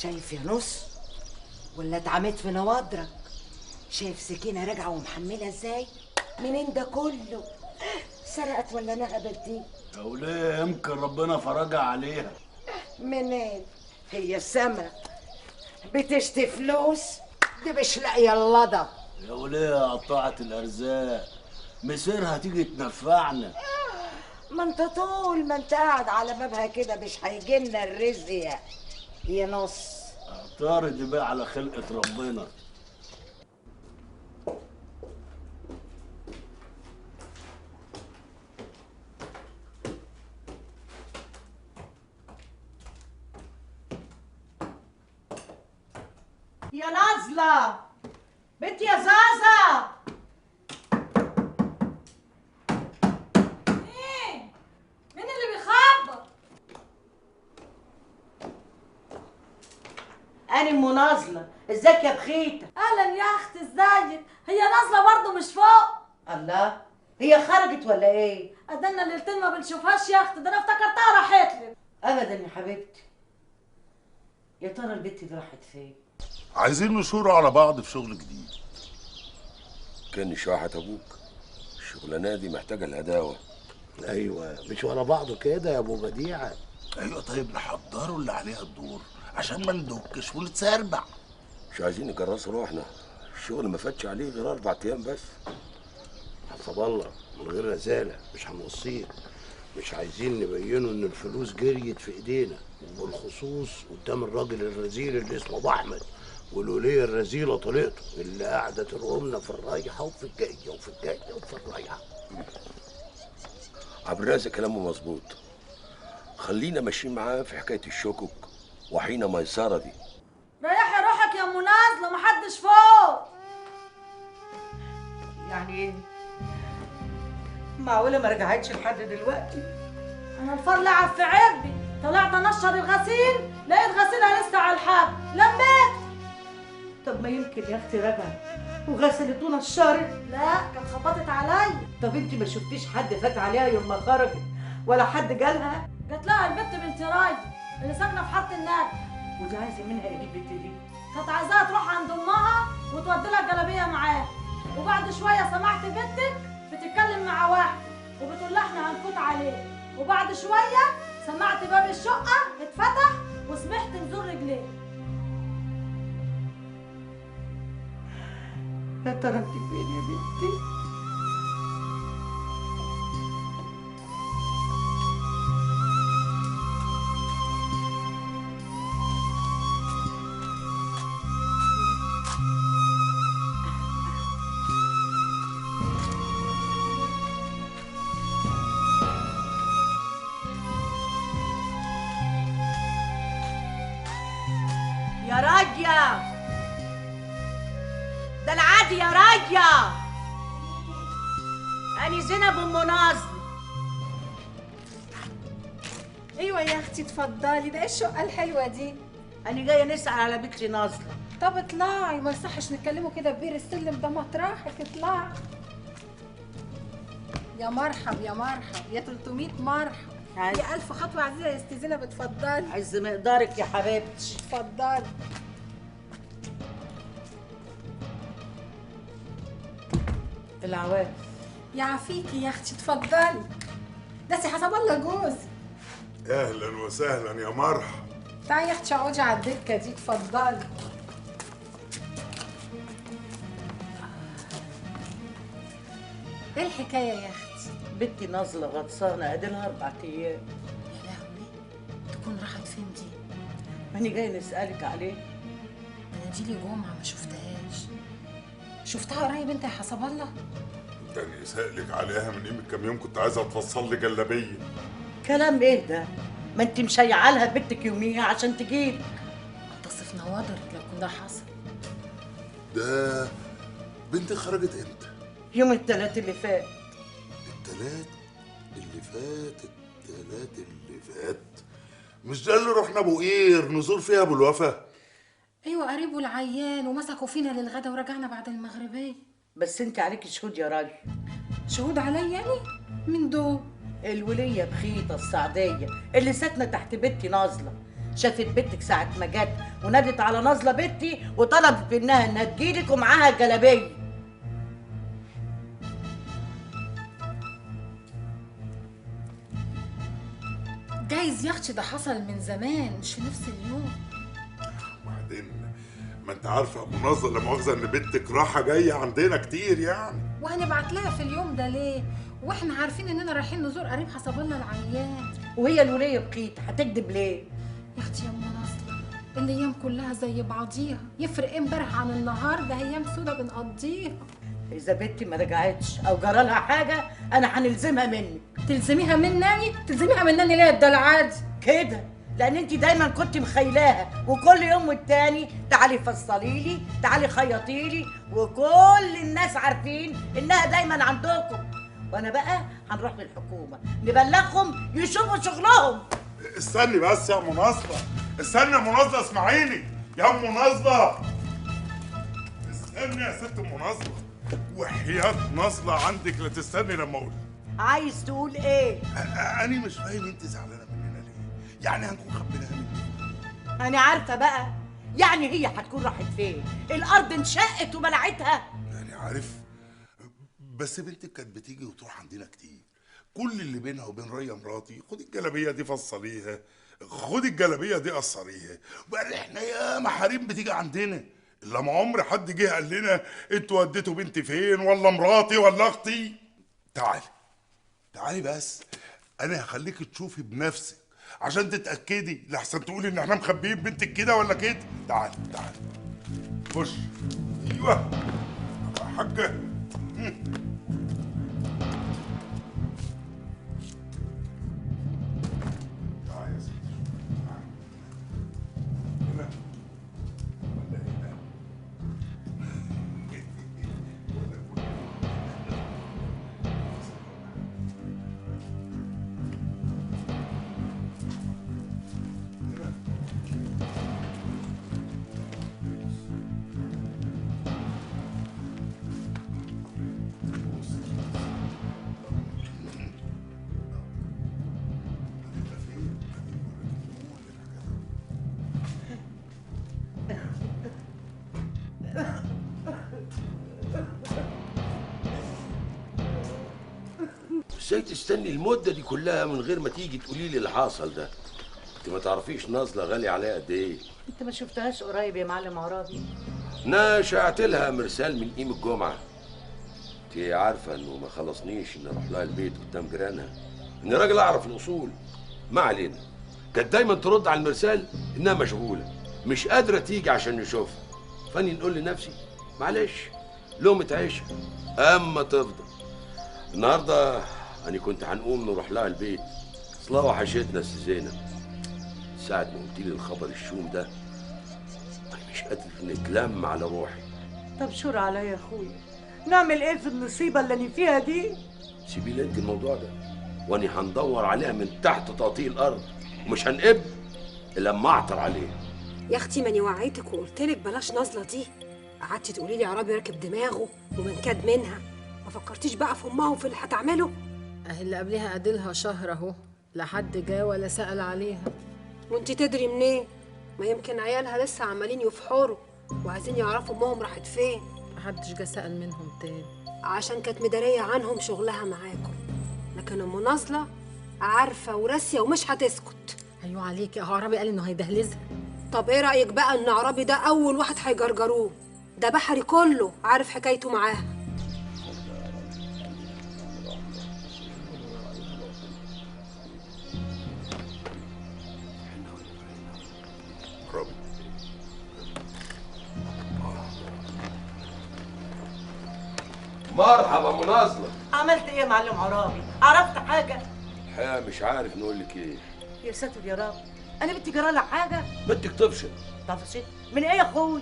شايف يا نص ولا اتعميت في نوادرك؟ شايف سكينة راجعة ومحملة ازاي؟ منين ده كله؟ سرقت ولا نهبت دي؟ يا وليه يمكن ربنا فرجها عليها. منين؟ هي السما بتشتي فلوس؟ دي مش لاقية اللضا. يا وليه قطعت الارزاق، مسيرها تيجي تنفعنا. ما انت طول ما انت قاعد على بابها كده مش هيجيلنا الرزق يا نص. اعترض بقى على خلقة ربنا. يا نازلة بنت يا زازا. مين اللي بيخبط؟ أنا أم نازلة، ازيك يا بخيتة؟ اهلا يا اختي، ازيك؟ هي نازله برضه مش فوق؟ الله، هي خرجت ولا ايه؟ ادنا ليلتين ما بنشوفهاش يا اختي، ده انا افتكرتها راحت لي. ابدا يا حبيبتي. يا ترى البت دي راحت فين؟ عايزين نشور على بعض في شغل جديد. كان شاحة ابوك، الشغلانه دي محتاجه الهداوه. ايوه مش ورا بعضه كده يا ابو بديعه. ايوه طيب نحضره اللي عليها الدور عشان ما ندكش ونتسربع. مش عايزين نكرسه روحنا، الشغل ما فاتش عليه غير 4 ايام بس. حسب الله، من غير رساله مش هنوصيه. مش عايزين نبينه ان الفلوس جريت في ايدينا، وبالخصوص قدام الراجل الرزيل اللي اسمه ابو احمد والوليه الرزيله طليقته اللي قاعده ترقمنا في الرايحه وفي الجايه وفي الجايه وفي الرايحه. عبد الرازق كلامه مظبوط، خلينا ماشيين معاه في حكايه الشكك وحين ميسره دي. ريحي روحك يا ام نازله، محدش فوق. يعني ايه؟ معقولة ما رجعتش لحد دلوقتي؟ انا الفار لعب في عبي، طلعت انشر الغسيل لقيت غسيلها لسه على الحب، لميت. طب ما يمكن يا اختي رجعت وغسلت ونشرت. لا كانت خبطت عليا. طب انت ما شفتيش حد فات عليها يوم ما خرجت ولا حد جالها؟ جات لها البت بنت راجل اللي ساكنه في حاره النجم. ودي عايزه منها ايه البت دي؟ كانت عايزاها تروح عند امها وتودي لها الجلابيه معاها، وبعد شويه سمعت بنتك بتتكلم مع واحد وبتقول لها احنا هنفوت عليه، وبعد شويه سمعت باب الشقه اتفتح وسمعت نزور رجليه. يا ترى انت فين يا بنتي؟ يا راجية، ده العادي يا راجية. أنا زينب أم ناظر. ايوه يا اختي اتفضلي، ده ايه الشقه الحلوه دي؟ أنا جاية نسأل على بنتي ناظرة. طب اطلعي، ما يصحش نتكلموا كده ببير السلم، ده مطرحك، اطلعي. يا مرحب يا مرحب يا 300 مرحب. يا الف خطوه عزيزه يا استاذ زينب، اتفضلي. عز مقدارك يا حبيبتي. اتفضلي. العواف. يعافيكي يا اختي، اتفضلي. ده سي حسب الله جوزي. اهلا وسهلا يا مرحب. تعالي يا اختي اقعدي على الدكه دي، اتفضلي. ايه الحكايه يا اختي؟ بنتي نازلة غطسانة اديلها 4 ايام. يا لهوي، تكون راحت فين دي؟ أنا جاية نسألك عليه. انا دي لي جمعه ما شفتهاش. شفتها قريب انت يا حسب الله؟ ده انا سألك عليها من قيمة كام يوم، كنت عايزة توصل لي جلابية. كلام ايه ده؟ ما انت مشيعة لها بنتك يوميها عشان تجيلك. تصف نوادرك لو كان ده حصل. ده بنتي خرجت امتى؟ يوم التلات اللي فات. التلات اللي فات. التلات اللي فات مش ده اللي رحنا ابو قير نزور فيها ابو الوفا؟ ايوه قريبه العيان، ومسكوا فينا للغدا ورجعنا بعد المغربيه. بس انت عليكي شهود يا راجل. شهود عليا يعني؟ من دول؟ الولية بخيطة السعدية اللي ساكنة تحت بنتي نازلة، شافت بنتك ساعة ما جت ونادت على نازلة بنتي وطلبت منها انها تجيلك ومعاها الجلابية. جايز يا اختي ده حصل من زمان مش في نفس اليوم. وبعدين ما انت عارفه يا منظر لا مؤاخذه ان بنتك راحه جايه عندنا كتير يعني. وهنبعت لها في اليوم ده ليه؟ واحنا عارفين اننا رايحين نزور قريب حسب الله العيان. وهي الولية بقيت هتكذب ليه؟ يا اختي يا ام ناصله الايام كلها زي بعضيها، يفرق ايه امبارح عن النهارده؟ ايام سودا بنقضيها. إذا بنتي ما رجعتش أو جرالها حاجة أنا هنلزمها منك. تلزميها مناني؟ تلزميها مناني ليه؟ ده العادي كده لأن أنت دايما كنت مخيلاها وكل يوم والتاني تعالي فصلي لي، تعالي خيطي لي، وكل الناس عارفين إنها دايما عندكم. وأنا بقى هنروح للحكومة نبلغهم يشوفوا شغلهم. استني بس يا مناصبة، استني يا مناصبة، اسمعيني يا ام مناصبة. استني يا ست مناصبة، وحياة ناصلة عندك لا تستني لما اقول. عايز تقول إيه؟ أنا مش فاهم أنت زعلانة مننا ليه؟ يعني هنكون خبيناها منك؟ أنا عارفة بقى، يعني هي هتكون راحت فين؟ الأرض انشقت وبلعتها؟ يعني عارف، بس بنتك كانت بتيجي وتروح عندنا كتير. كل اللي بينها وبين ريا مراتي، خدي الجلابيه دي فصليها، خدي الجلابيه دي قصريها. بقى احنا يا محاريم بتيجي عندنا، الا ما عمر حد جه قال لنا انتوا وديتوا بنتي فين ولا مراتي ولا اختي. تعالي بس، انا هخليك تشوفي بنفسك عشان تتاكدي لحسن تقولي ان احنا مخبيين بنتك كده ولا كده. تعالي خش. ايوه يا حاجه. ازاي تستني المده دي كلها من غير ما تيجي تقولي لي اللي حاصل ده؟ انت ما تعرفيش نازله غاليه عليها قد ايه. انت ما شفتهاش قريب يا معلم عرابي؟ انا شعت لها مرسال من قيم الجمعه. انت عارفه انه ما خلصنيش ان اروح لها البيت قدام جيرانها، ان راجل اعرف الاصول. ما علينا، كانت دايما ترد على المرسال انها مشغوله مش قادره تيجي عشان نشوفها. فاني نقول لنفسي معلش لقمه عيش اما تفضل. النهارده أنا كنت هنقوم نروح لها البيت، أصلها وحشتنا الست زينب. ساعة ما قلت لي الخبر الشوم ده أنا مش قادر نتلم على روحي. طب شور عليا يا أخويا، نعمل إيه في المصيبة اللي أنا فيها دي؟ سيبي لي أنت الموضوع ده، وأنا هندور عليها من تحت تقطيع الأرض ومش هنقب إلا لما أعثر عليها. يا أختي ماني وعيتك وقلتلك بلاش نازلة دي، قعدتي تقولي لي عرابي راكب دماغه ومنكد منها، ما فكرتيش بقى في أمها وفي اللي هتعمله؟ اهي اللي قبلها قادلها شهر اهو، لا حد جه ولا سأل عليها. وانت تدري منين؟ ما يمكن عيالها لسه عمالين يفحروا وعايزين يعرفوا امهم راحت فين. محدش جه سأل منهم تاني عشان كانت مدارية عنهم شغلها معاكم، لكن ام نازلة عارفة وراسية ومش هتسكت. ايوه عليكي، اهو عرابي قال انه هيدهلزها. طب ايه رأيك بقى ان عرابي ده اول واحد هيجرجروه؟ ده بحري كله عارف حكايته معاها. مرحبا مناصلة. عملت إيه يا معلم عرابي؟ عرفت حاجة؟ الحقيقة مش عارف نقول لك إيه. يا ساتر يا رب، أنا بنتي جرالها حاجة؟ بنتك طفشت. طفشت؟ من إيه يا أخوي؟